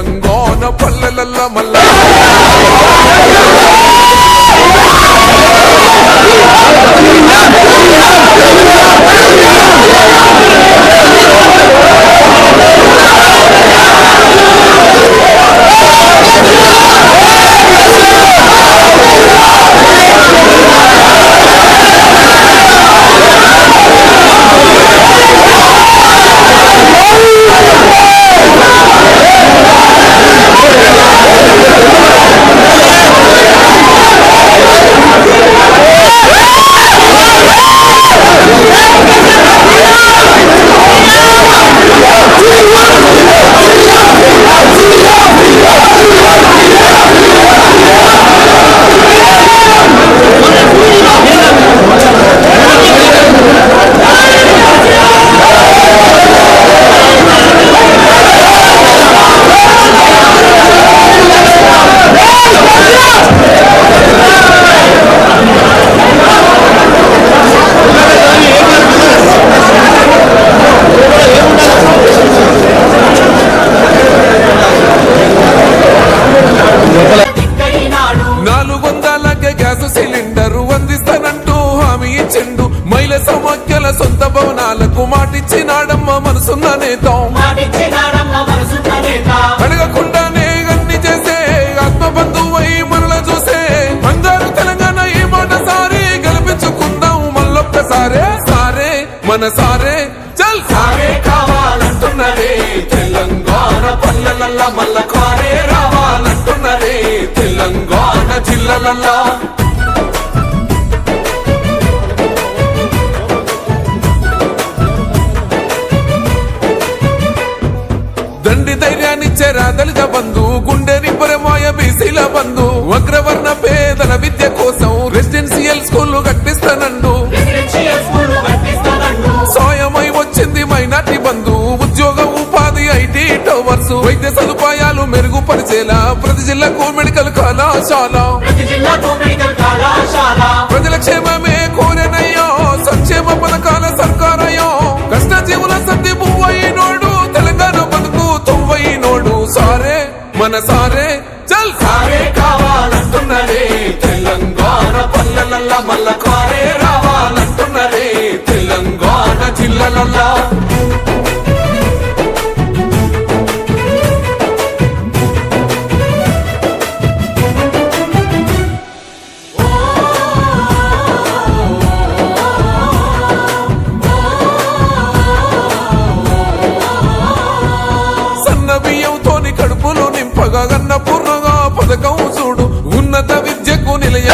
తెలంగాణ పల్లెలల్ల మల్ల సొంత భవనాలకు మాటిచ్చినాడమ్మ మనసున్న నేత అడగకుండానే అన్ని చేసే ఆత్మబంధువై మనల చూసే అందరూ తెలంగాణ ఈ మాట సారి గెలిపించుకుందాం మళ్ళొక్కసారే సారే మన సారే చల్ సారే కావాలంటున్నదే తెలంగాణ పల్లెలల్ల మల్ల కారే రావాలంటున్నదే తెలంగాణ జిల్లలల్లా దండి ధైర్యాన్నిచ్చేరా దళిత బంధు గుండె నిబ్బరమాయ బీసీల బంధు అగ్రవర్ణ పేదల విద్య కోసం రెసిడెన్షియల్ స్కూళ్లు కట్టిస్తానండు సాయమై వచ్చింది మైనార్టీ బంధు ఉద్యోగ ఉపాధి ఐటీ టవర్స్ వైద్య సదుపాయాలు మెరుగుపరిచేలా ప్రతి జిల్లాకు మెడికల్ కళాశాల ప్రజల క్షేమమే కోరెనయ్యో సంక్షేమ పథకాల సర్కారయ్యో కష్ట జీవుల సర్ది పువ్వైనోడు తెలంగాణ బతుకు తొవ్వైనోడు సారే మన సారే చల్ సారే కావాలంటున్నదే తెలంగాణ పల్లెలల్ల మల్ల కారే రావాలంటున్నదే తెలంగాణ జిల్లలల్లా కడుపులో నింపగా గన్న పూర్ణగా పథకం